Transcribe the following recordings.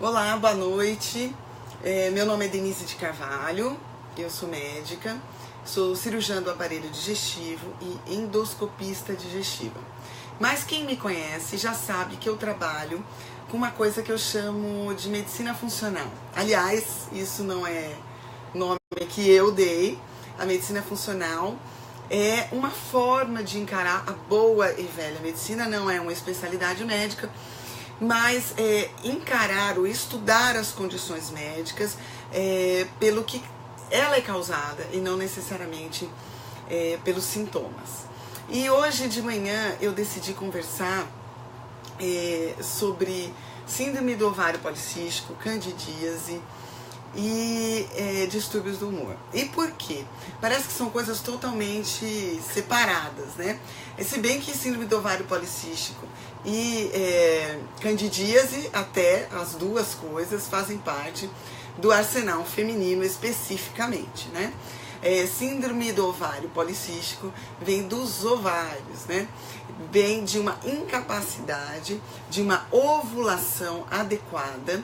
Olá, boa noite. Meu nome é Denise de Carvalho, eu sou médica, sou cirurgiã do aparelho digestivo e endoscopista digestiva. Mas quem me conhece já sabe que eu trabalho com uma coisa que eu chamo de medicina funcional. Aliás, isso não é nome que eu dei. A medicina funcional é uma forma de encarar a boa e velha medicina, não é uma especialidade médica, mas encarar ou estudar as condições médicas pelo que ela é causada e não necessariamente pelos sintomas. E hoje de manhã eu decidi conversar sobre síndrome do ovário policístico, candidíase e distúrbios do humor. E por quê? Parece que são coisas totalmente separadas, né? Se bem que síndrome do ovário policístico e candidíase, até as duas coisas fazem parte do arsenal feminino especificamente, né? Síndrome do ovário policístico vem dos ovários, né? Vem de uma incapacidade de uma ovulação adequada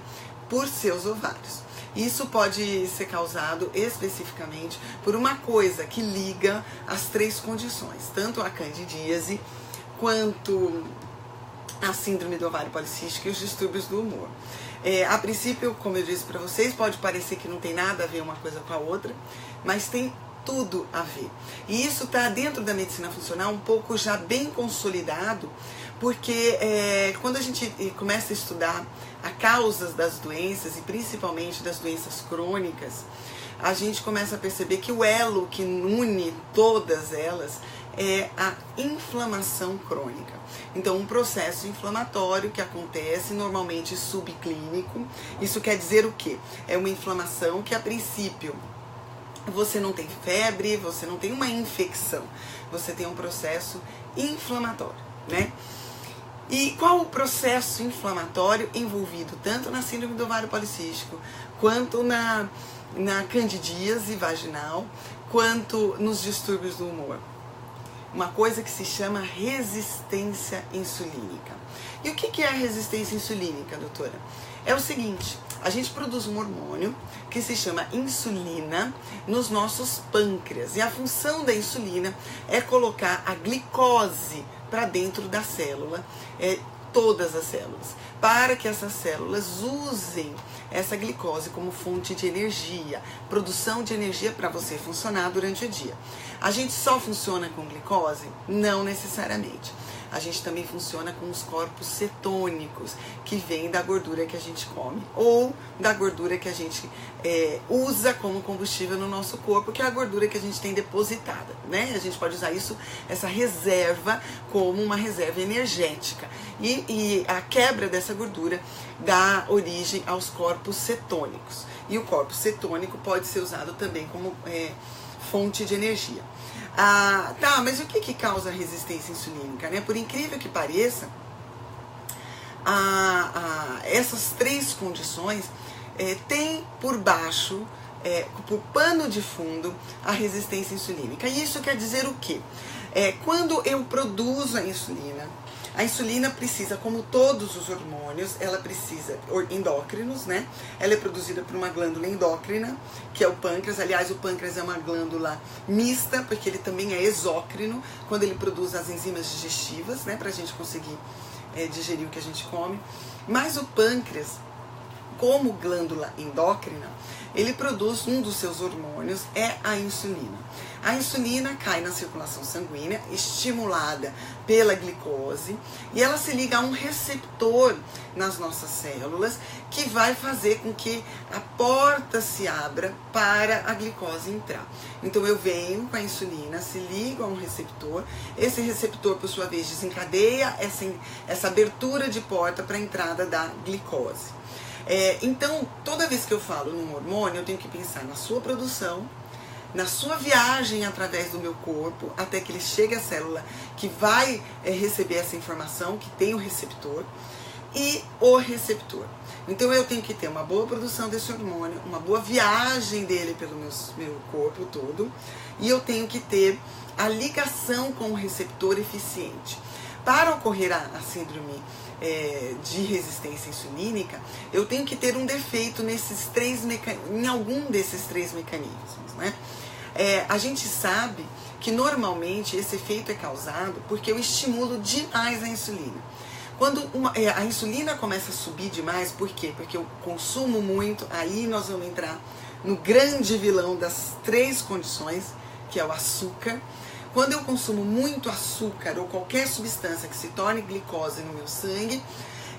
por seus ovários. Isso pode ser causado especificamente por uma coisa que liga as três condições, tanto a candidíase quanto a síndrome do ovário policístico e os distúrbios do humor. A princípio, como eu disse para vocês, pode parecer que não tem nada a ver uma coisa com a outra, mas tem tudo a ver. E isso está dentro da medicina funcional um pouco já bem consolidado, porque quando a gente começa a estudar as causas das doenças e principalmente das doenças crônicas, a gente começa a perceber que o elo que une todas elas é a inflamação crônica. Então, um processo inflamatório que acontece normalmente subclínico. Isso quer dizer o quê? É uma inflamação que a princípio você não tem febre, você não tem uma infecção, você tem um processo inflamatório, né? E qual o processo inflamatório envolvido tanto na síndrome do ovário policístico, quanto na candidíase vaginal, quanto nos distúrbios do humor? Uma coisa que se chama resistência insulínica. E o que é a resistência insulínica, doutora? É o seguinte, a gente produz um hormônio que se chama insulina nos nossos pâncreas. E a função da insulina é colocar a glicose para dentro da célula, todas as células, para que essas células usem essa glicose como fonte de energia, produção de energia para você funcionar durante o dia. A gente só funciona com glicose? Não necessariamente. A gente também funciona com os corpos cetônicos, que vêm da gordura que a gente come, ou da gordura que a gente usa como combustível no nosso corpo, que é a gordura que a gente tem depositada, né? A gente pode usar essa reserva como uma reserva energética. E a quebra dessa gordura dá origem aos corpos cetônicos. E o corpo cetônico pode ser usado também como fonte de energia. Mas o que causa resistência insulínica, né? Por incrível que pareça, essas três condições têm por baixo, por pano de fundo, a resistência insulínica. E isso quer dizer o quê? Quando eu produzo a insulina precisa, como todos os hormônios, ela precisa endócrinos, né? Ela é produzida por uma glândula endócrina, que é o pâncreas. Aliás, o pâncreas é uma glândula mista, porque ele também é exócrino, quando ele produz as enzimas digestivas, né? Pra gente conseguir digerir o que a gente come. Mas o pâncreas, como glândula endócrina, ele produz um dos seus hormônios, é a insulina. A insulina cai na circulação sanguínea, estimulada pela glicose, e ela se liga a um receptor nas nossas células, que vai fazer com que a porta se abra para a glicose entrar. Então eu venho com a insulina, se ligo a um receptor, esse receptor, por sua vez, desencadeia essa abertura de porta para a entrada da glicose. Então, toda vez que eu falo num hormônio, eu tenho que pensar na sua produção, na sua viagem através do meu corpo, até que ele chegue à célula que vai receber essa informação, que tem o receptor, e o receptor. Então eu tenho que ter uma boa produção desse hormônio, uma boa viagem dele pelo meu corpo todo, e eu tenho que ter a ligação com o receptor eficiente. Para ocorrer a síndrome de resistência insulínica, eu tenho que ter um defeito em algum desses três mecanismos, né? A gente sabe que normalmente esse efeito é causado porque eu estimulo demais a insulina. Quando a insulina começa a subir demais, por quê? Porque eu consumo muito, aí nós vamos entrar no grande vilão das três condições, que é o açúcar. Quando eu consumo muito açúcar ou qualquer substância que se torne glicose no meu sangue,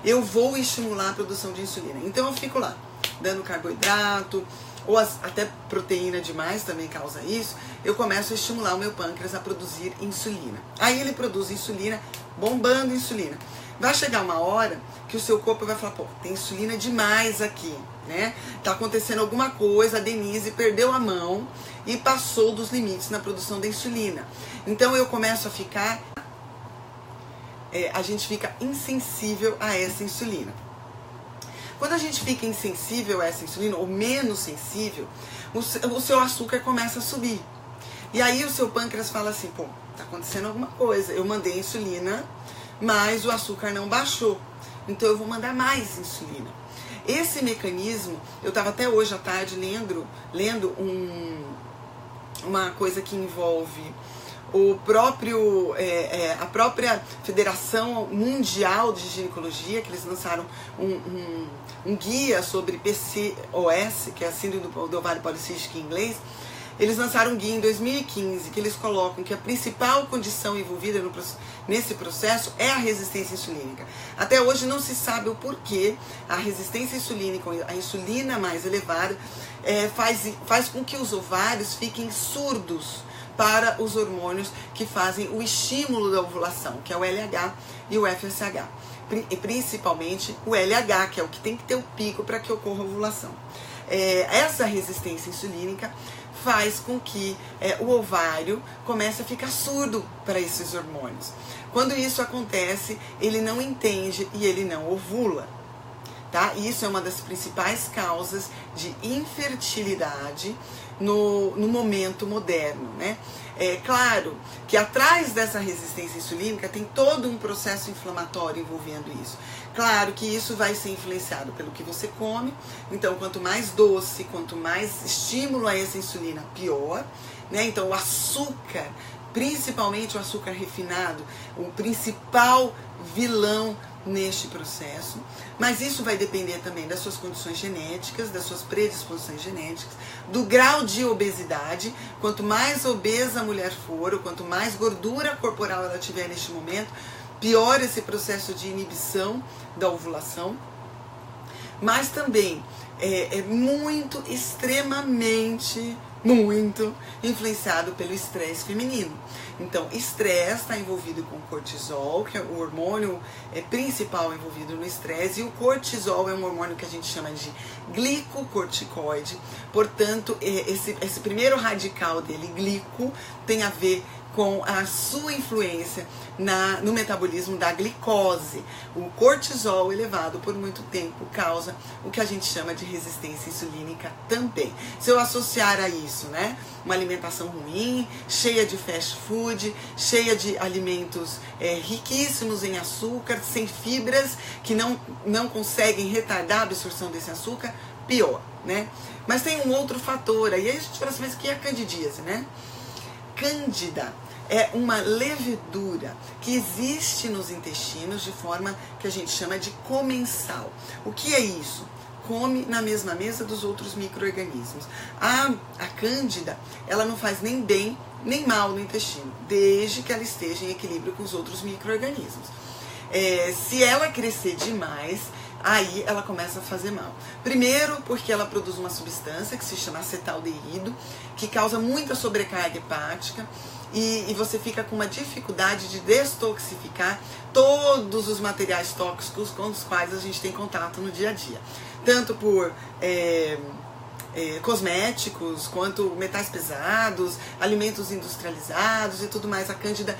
eu vou estimular a produção de insulina. Então eu fico lá, dando carboidrato, ou até proteína demais também causa isso, eu começo a estimular o meu pâncreas a produzir insulina. Aí ele produz insulina, bombando insulina. Vai chegar uma hora que o seu corpo vai falar, pô, tem insulina demais aqui, né? Tá acontecendo alguma coisa, a Denise perdeu a mão e passou dos limites na produção da insulina. Então eu começo a ficar, a gente fica insensível a essa insulina. Quando a gente fica insensível a essa insulina, ou menos sensível, o seu açúcar começa a subir. E aí o seu pâncreas fala assim, pô, tá acontecendo alguma coisa, eu mandei insulina, mas o açúcar não baixou, então eu vou mandar mais insulina. Esse mecanismo, eu estava até hoje à tarde lendo uma coisa que envolve a própria Federação Mundial de Ginecologia, que eles lançaram um guia sobre PCOS, que é a síndrome do ovário policístico em inglês. Eles lançaram um guia em 2015, que eles colocam que a principal condição envolvida nesse processo é a resistência insulínica. Até hoje não se sabe o porquê a resistência insulínica, a insulina mais elevada, faz com que os ovários fiquem surdos para os hormônios que fazem o estímulo da ovulação, que é o LH e o FSH. E principalmente o LH, que é o que tem que ter o pico para que ocorra a ovulação. Essa resistência insulínica faz com que o ovário comece a ficar surdo para esses hormônios. Quando isso acontece, ele não entende e ele não ovula. Tá? Isso é uma das principais causas de infertilidade no momento moderno, né? É claro que atrás dessa resistência insulínica tem todo um processo inflamatório envolvendo isso. Claro que isso vai ser influenciado pelo que você come, então quanto mais doce, quanto mais estímulo a essa insulina, pior, né? Então o açúcar, principalmente o açúcar refinado, o principal vilão neste processo, mas isso vai depender também das suas condições genéticas, das suas predisposições genéticas, do grau de obesidade. Quanto mais obesa a mulher for, ou quanto mais gordura corporal ela tiver neste momento, pior esse processo de inibição da ovulação. Mas também é muito, extremamente, muito influenciado pelo estresse feminino. Então, estresse está envolvido com cortisol, que é o hormônio principal envolvido no estresse, e o cortisol é um hormônio que a gente chama de glicocorticoide. Portanto, esse primeiro radical dele, glico, tem a ver com a sua influência no metabolismo da glicose. O cortisol elevado por muito tempo causa o que a gente chama de resistência insulínica também. Se eu associar a isso, né, uma alimentação ruim, cheia de fast food, cheia de alimentos riquíssimos em açúcar, sem fibras, que não conseguem retardar a absorção desse açúcar, pior, né? Mas tem um outro fator, aí a gente fala assim, mas o que é a candidíase, né? Cândida é uma levedura que existe nos intestinos de forma que a gente chama de comensal. O que é isso? Come na mesma mesa dos outros micro-organismos. A cândida, ela não faz nem bem nem mal no intestino, desde que ela esteja em equilíbrio com os outros micro-organismos. Se ela crescer demais, aí ela começa a fazer mal. Primeiro, porque ela produz uma substância que se chama acetaldeído, que causa muita sobrecarga hepática, e você fica com uma dificuldade de destoxificar todos os materiais tóxicos com os quais a gente tem contato no dia a dia. Tanto por cosméticos, quanto metais pesados, alimentos industrializados e tudo mais. A cândida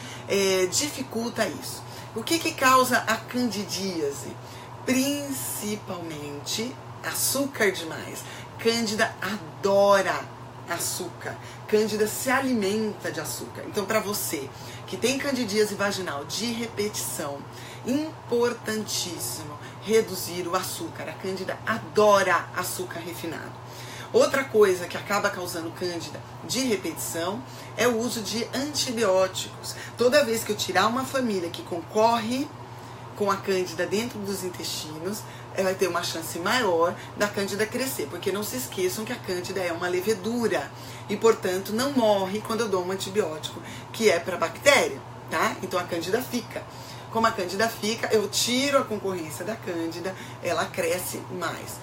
dificulta isso. O que causa a candidíase? Principalmente açúcar demais. Cândida adora açúcar. Cândida se alimenta de açúcar. Então, para você que tem candidíase vaginal de repetição, importantíssimo reduzir o açúcar. A cândida adora açúcar refinado. Outra coisa que acaba causando cândida de repetição é o uso de antibióticos. Toda vez que eu tirar uma família que concorre com a cândida dentro dos intestinos, ela vai ter uma chance maior da cândida crescer, porque não se esqueçam que a cândida é uma levedura e, portanto, não morre quando eu dou um antibiótico que é para bactéria, tá? Então a cândida fica. Como a cândida fica, eu tiro a concorrência da cândida, ela cresce mais.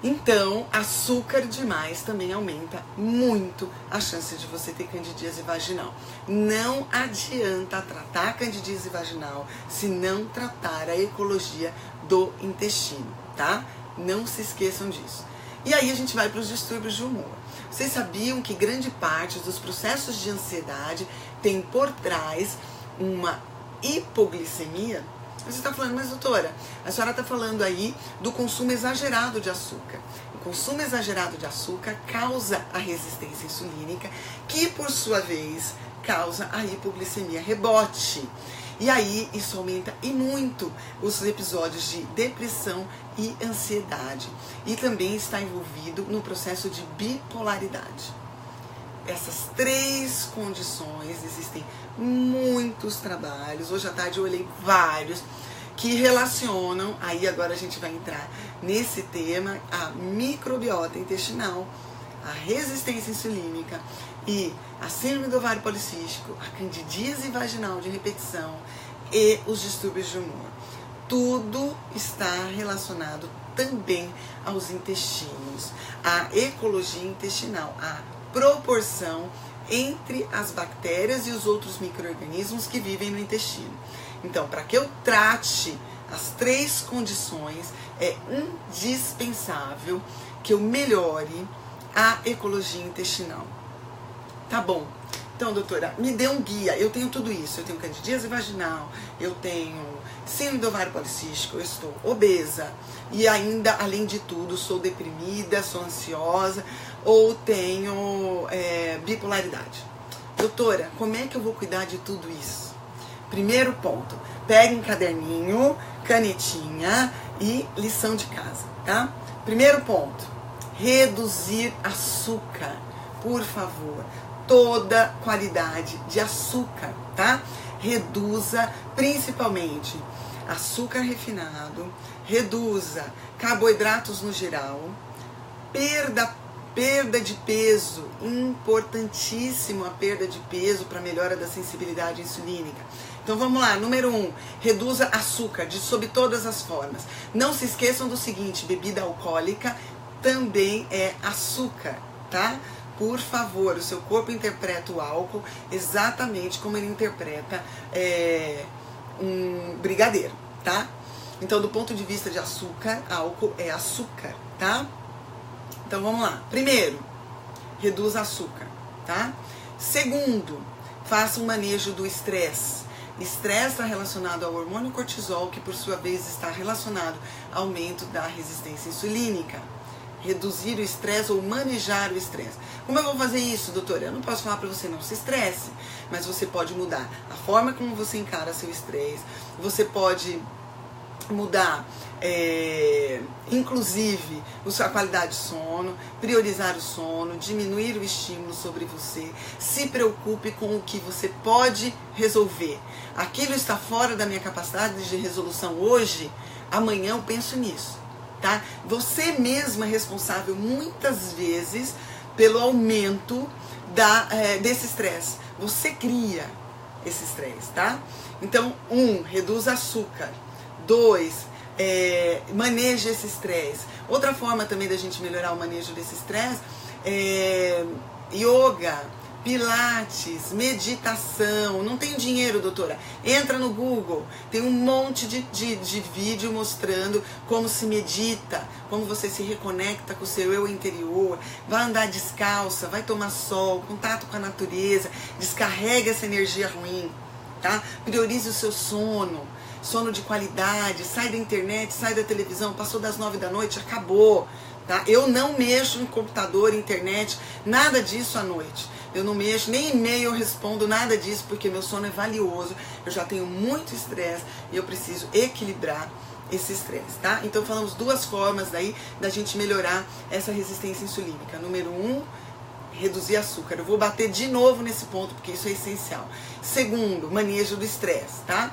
Então, açúcar demais também aumenta muito a chance de você ter candidíase vaginal. Não adianta tratar a candidíase vaginal se não tratar a ecologia do intestino, tá? Não se esqueçam disso. E aí a gente vai para os distúrbios de humor. Vocês sabiam que grande parte dos processos de ansiedade tem por trás uma hipoglicemia? Você está falando, mas doutora, a senhora está falando aí do consumo exagerado de açúcar. O consumo exagerado de açúcar causa a resistência insulínica, que por sua vez causa a hipoglicemia rebote. E aí isso aumenta e muito os episódios de depressão e ansiedade. E também está envolvido no processo de bipolaridade. Essas três condições, existem muitos trabalhos, hoje à tarde eu olhei vários, que relacionam, aí agora a gente vai entrar nesse tema, a microbiota intestinal, a resistência insulínica e a síndrome do ovário policístico, a candidíase vaginal de repetição e os distúrbios de humor. Tudo está relacionado também aos intestinos, à ecologia intestinal, à proporção entre as bactérias e os outros micro-organismos que vivem no intestino. Então, para que eu trate as três condições, é indispensável que eu melhore a ecologia intestinal. Tá bom. Então, doutora, me dê um guia. Eu tenho tudo isso. Eu tenho candidíase vaginal, eu tenho síndrome do ovário policístico, eu estou obesa e ainda, além de tudo, sou deprimida, sou ansiosa ou tenho bipolaridade. Doutora, como é que eu vou cuidar de tudo isso? Primeiro ponto, pegue um caderninho, canetinha e lição de casa, tá? Primeiro ponto, reduzir açúcar, por favor. Toda qualidade de açúcar, tá? Reduza principalmente açúcar refinado, reduza carboidratos no geral, perda de peso, importantíssimo a perda de peso para melhora da sensibilidade insulínica. Então vamos lá, número 1, reduza açúcar sob todas as formas. Não se esqueçam do seguinte, bebida alcoólica também é açúcar, tá? Por favor, o seu corpo interpreta o álcool exatamente como ele interpreta um brigadeiro, tá? Então, do ponto de vista de açúcar, álcool é açúcar, tá? Então, vamos lá. Primeiro, reduza açúcar, tá? Segundo, faça um manejo do estresse. Estresse está relacionado ao hormônio cortisol, que por sua vez está relacionado ao aumento da resistência insulínica. Reduzir o estresse ou manejar o estresse. Como eu vou fazer isso, doutora? Eu não posso falar para você não se estresse, mas você pode mudar a forma como você encara seu estresse, você pode mudar, inclusive, a qualidade de sono, priorizar o sono, diminuir o estímulo sobre você, se preocupe com o que você pode resolver. Aquilo está fora da minha capacidade de resolução hoje, amanhã eu penso nisso. Tá? Você mesma é responsável muitas vezes pelo aumento desse estresse. Você cria esse estresse, tá? Então, 1, reduza açúcar. 2, maneje esse estresse. Outra forma também da gente melhorar o manejo desse estresse é yoga, pilates, meditação. Não tem dinheiro, doutora? Entra no Google, tem um monte de vídeo mostrando como se medita, como você se reconecta com o seu eu interior, vai andar descalça, vai tomar sol, contato com a natureza, descarrega essa energia ruim, tá? Priorize o seu sono, sono de qualidade, sai da internet, sai da televisão, passou das 9 da noite, acabou. Tá? Eu não mexo em computador, internet, nada disso à noite. Eu não mexo, nem e-mail eu respondo, nada disso, porque meu sono é valioso. Eu já tenho muito estresse e eu preciso equilibrar esse estresse, tá? Então falamos duas formas daí da gente melhorar essa resistência insulínica. Número 1, reduzir açúcar. Eu vou bater de novo nesse ponto, porque isso é essencial. Segundo, manejo do estresse, tá?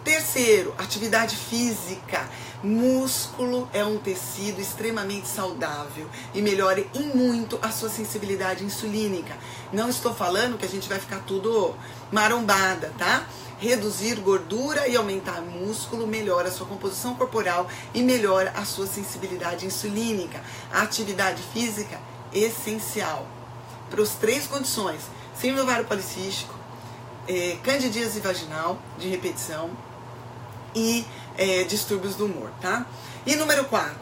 Terceiro, atividade física. Músculo é um tecido extremamente saudável e melhora em muito a sua sensibilidade insulínica. Não estou falando que a gente vai ficar tudo marombada, tá? Reduzir gordura e aumentar músculo melhora a sua composição corporal e melhora a sua sensibilidade insulínica. A atividade física é essencial para as 3 condições: síndrome ovário policístico, candidíase vaginal de repetição e distúrbios do humor, tá? E número 4,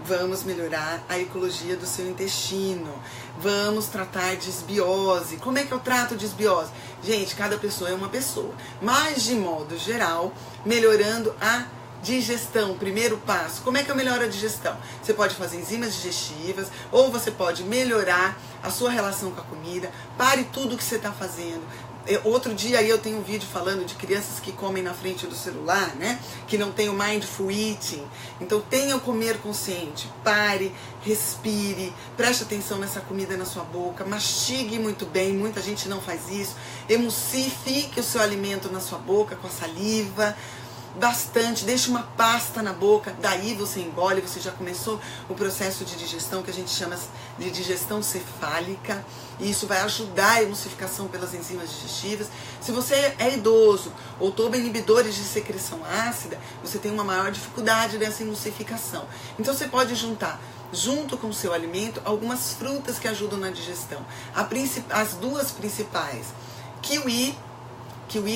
vamos melhorar a ecologia do seu intestino. Vamos tratar disbiose. Como é que eu trato disbiose? Gente, cada pessoa é uma pessoa. Mas, de modo geral, melhorando a digestão, primeiro passo. Como é que eu melhoro a digestão? Você pode fazer enzimas digestivas, ou você pode melhorar a sua relação com a comida. Pare tudo que você está fazendo. Outro dia aí eu tenho um vídeo falando de crianças que comem na frente do celular, né? Que não tem o mindful eating. Então tenha o comer consciente. Pare, respire, preste atenção nessa comida na sua boca, mastigue muito bem, muita gente não faz isso. Emulsifique o seu alimento na sua boca com a saliva. Bastante, deixe uma pasta na boca, daí você engole, você já começou o processo de digestão que a gente chama de digestão cefálica, e isso vai ajudar a emulsificação pelas enzimas digestivas. Se você é idoso ou toma inibidores de secreção ácida, você tem uma maior dificuldade dessa emulsificação. Então você pode juntar, junto com o seu alimento, algumas frutas que ajudam na digestão. As 2 principais, kiwi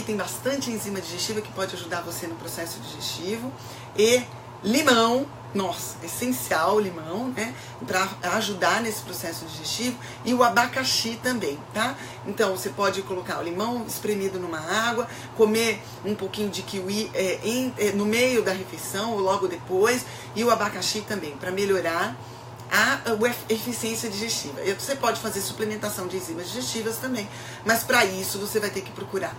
tem bastante enzima digestiva que pode ajudar você no processo digestivo, e limão, nossa, essencial o limão, né, para ajudar nesse processo digestivo, e o abacaxi também, tá? Então você pode colocar o limão espremido numa água, comer um pouquinho de kiwi no meio da refeição ou logo depois, e o abacaxi também, para melhorar a eficiência digestiva. Você pode fazer suplementação de enzimas digestivas também, mas para isso você vai ter que procurar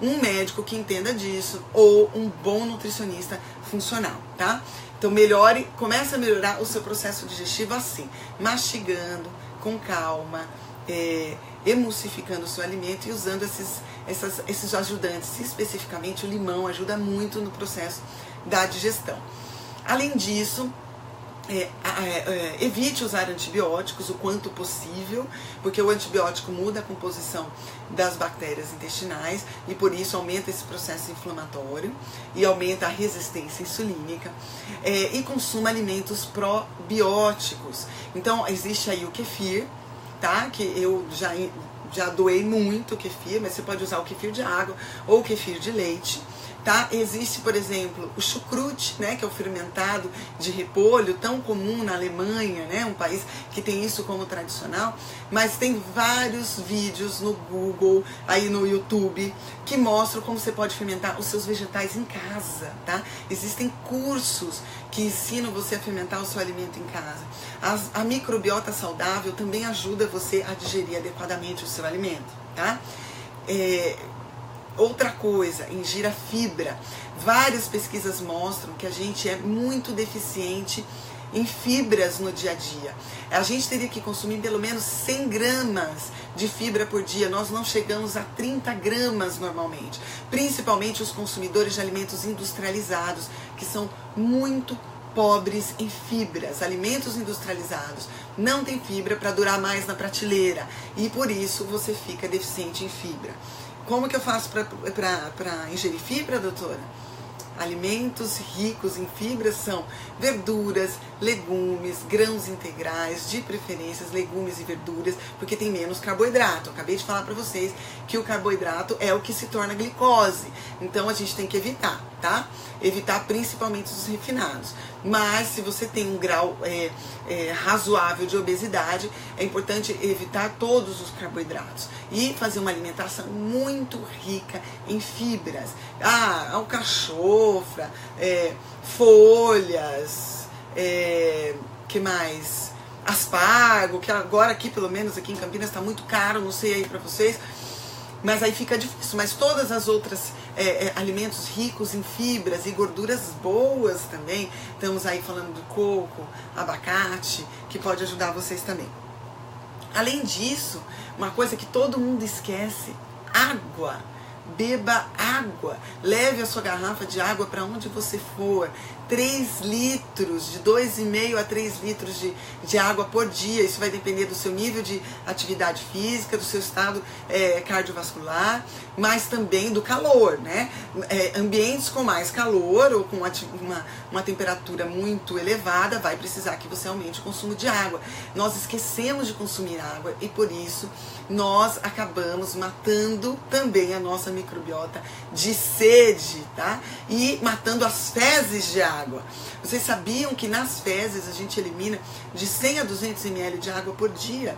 um médico que entenda disso ou um bom nutricionista funcional, tá? Então comece a melhorar o seu processo digestivo assim, mastigando com calma, emulsificando o seu alimento e usando esses ajudantes. Especificamente o limão ajuda muito no processo da digestão. Além disso, evite usar antibióticos o quanto possível, porque o antibiótico muda a composição das bactérias intestinais e por isso aumenta esse processo inflamatório e aumenta a resistência insulínica. E consuma alimentos probióticos. Então existe aí o kefir, tá? Que eu já doei muito kefir, mas você pode usar o kefir de água ou o kefir de leite. Tá? Existe, por exemplo, o chucrute, né, que é o fermentado de repolho, tão comum na Alemanha, né, um país que tem isso como tradicional, mas tem vários vídeos no Google, aí no YouTube, que mostram como você pode fermentar os seus vegetais em casa, tá? Existem cursos que ensinam você a fermentar o seu alimento em casa. A microbiota saudável também ajuda você a digerir adequadamente o seu alimento, tá? Outra coisa, ingira fibra. Várias pesquisas mostram que a gente é muito deficiente em fibras no dia a dia. A gente teria que consumir pelo menos 100 gramas de fibra por dia. Nós não chegamos a 30 gramas normalmente. Principalmente os consumidores de alimentos industrializados, que são muito pobres em fibras. Alimentos industrializados não tem fibra para durar mais na prateleira. E por isso você fica deficiente em fibra. Como que eu faço para ingerir fibra, doutora? Alimentos ricos em fibras são verduras, legumes, grãos integrais, de preferência legumes e verduras, porque tem menos carboidrato. Eu acabei de falar para vocês que o carboidrato é o que se torna glicose. Então a gente tem que evitar, tá? Evitar principalmente os refinados. Mas se você tem um grau razoável de obesidade, é importante evitar todos os carboidratos e fazer uma alimentação muito rica em fibras. Alcachofra, folhas, que mais? Aspargo, que agora aqui, pelo menos aqui em Campinas, está muito caro, não sei aí para vocês, mas aí fica difícil. Mas todas as outras alimentos ricos em fibras e gorduras boas também, estamos aí falando do coco, abacate, que pode ajudar vocês também. Além disso, uma coisa que todo mundo esquece: água. Beba água, leve a sua garrafa de água para onde você for. 3 litros, de 2,5 a 3 litros de água por dia. Isso vai depender do seu nível de atividade física, do seu estado cardiovascular, mas também do calor, né? Ambientes com mais calor ou com uma temperatura muito elevada, vai precisar que você aumente o consumo de água. Nós esquecemos de consumir água e por isso nós acabamos matando também a nossa microbiota de sede, tá? E matando as fezes de água. Vocês sabiam que nas fezes a gente elimina de 100 a 200 ml de água por dia,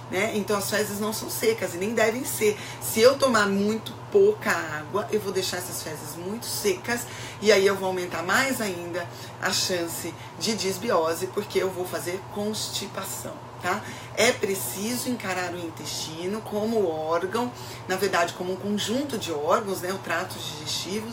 né? Então as fezes não são secas e nem devem ser. Se eu tomar muito pouca água, eu vou deixar essas fezes muito secas e aí eu vou aumentar mais ainda a chance de disbiose, porque eu vou fazer constipação. Tá? É preciso encarar o intestino como órgão, na verdade como um conjunto de órgãos, né, o trato digestivo,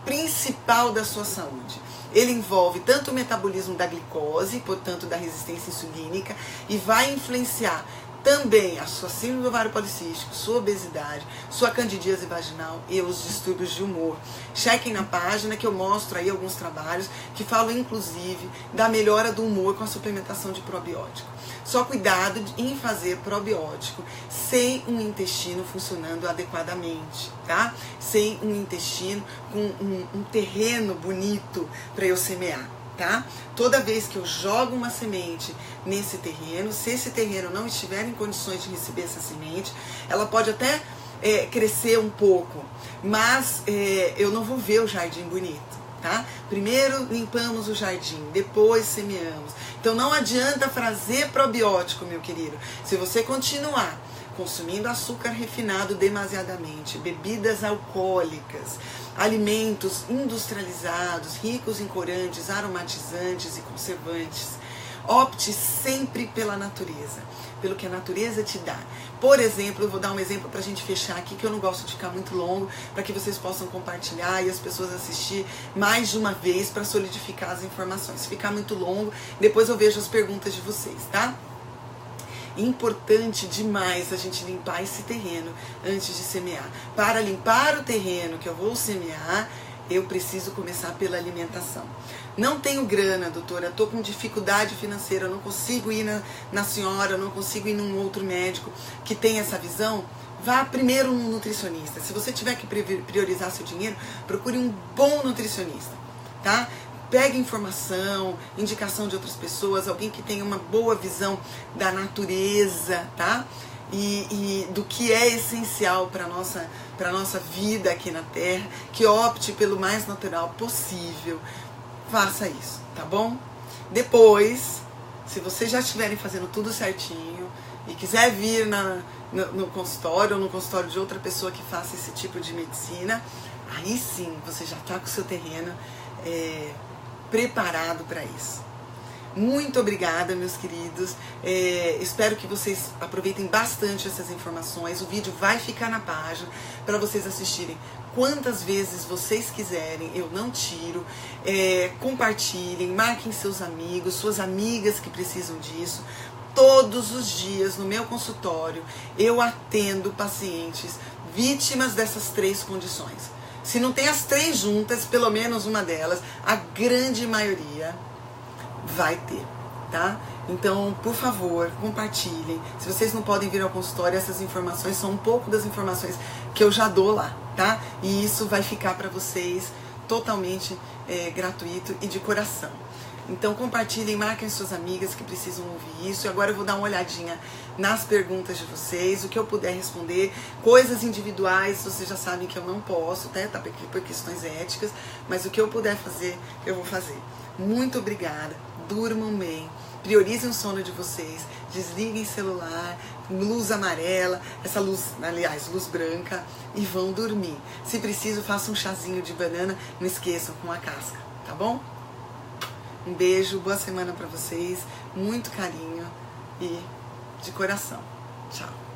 principal da sua saúde. Ele envolve tanto o metabolismo da glicose, portanto da resistência insulínica, e vai influenciar também a sua síndrome do ovário policístico, sua obesidade, sua candidíase vaginal e os distúrbios de humor. Chequem na página que eu mostro aí alguns trabalhos que falam inclusive da melhora do humor com a suplementação de probiótico. Só cuidado em fazer probiótico sem um intestino funcionando adequadamente, tá? Sem um intestino com um terreno bonito para eu semear. Tá? Toda vez que eu jogo uma semente nesse terreno, se esse terreno não estiver em condições de receber essa semente, ela pode até crescer um pouco, mas eu não vou ver o jardim bonito. Tá? Primeiro limpamos o jardim, depois semeamos. Então não adianta fazer probiótico, meu querido, se você continuar consumindo açúcar refinado demasiadamente, bebidas alcoólicas, alimentos industrializados, ricos em corantes, aromatizantes e conservantes. Opte sempre pela natureza, pelo que a natureza te dá. Por exemplo, eu vou dar um exemplo para a gente fechar aqui, que eu não gosto de ficar muito longo, para que vocês possam compartilhar e as pessoas assistir mais de uma vez para solidificar as informações. Se ficar muito longo, depois eu vejo as perguntas de vocês, tá? Importante demais a gente limpar esse terreno antes de semear. Para limpar o terreno que eu vou semear, eu preciso começar pela alimentação. Não tenho grana, doutora, estou com dificuldade financeira, eu não consigo ir na senhora, eu não consigo ir num outro médico que tem essa visão. Vá primeiro num nutricionista. Se você tiver que priorizar seu dinheiro, procure um bom nutricionista, tá? Pegue informação, indicação de outras pessoas, alguém que tenha uma boa visão da natureza, tá? E do que é essencial para a nossa vida aqui na Terra, que opte pelo mais natural possível. Faça isso, tá bom? Depois, se vocês já estiverem fazendo tudo certinho e quiser vir no consultório ou no consultório de outra pessoa que faça esse tipo de medicina, aí sim você já está com o seu terreno preparado para isso. Muito obrigada, meus queridos. Espero que vocês aproveitem bastante essas informações. O vídeo vai ficar na página para vocês assistirem quantas vezes vocês quiserem. Eu não tiro. Compartilhem, marquem seus amigos, suas amigas que precisam disso. Todos os dias no meu consultório eu atendo pacientes vítimas dessas 3 condições. Se não tem as 3 juntas, pelo menos uma delas, a grande maioria vai ter, tá? Então, por favor, compartilhem. Se vocês não podem vir ao consultório, essas informações são um pouco das informações que eu já dou lá, tá? E isso vai ficar para vocês totalmente gratuito e de coração. Então compartilhem, marquem suas amigas que precisam ouvir isso. E agora eu vou dar uma olhadinha nas perguntas de vocês, o que eu puder responder. Coisas individuais, vocês já sabem que eu não posso, tá por questões éticas, mas o que eu puder fazer, eu vou fazer. Muito obrigada, durmam bem, priorizem o sono de vocês, desliguem celular, luz amarela, essa luz, aliás, luz branca, e vão dormir. Se preciso, façam um chazinho de banana, não esqueçam, com a casca, tá bom? Um beijo, boa semana pra vocês, muito carinho e de coração. Tchau.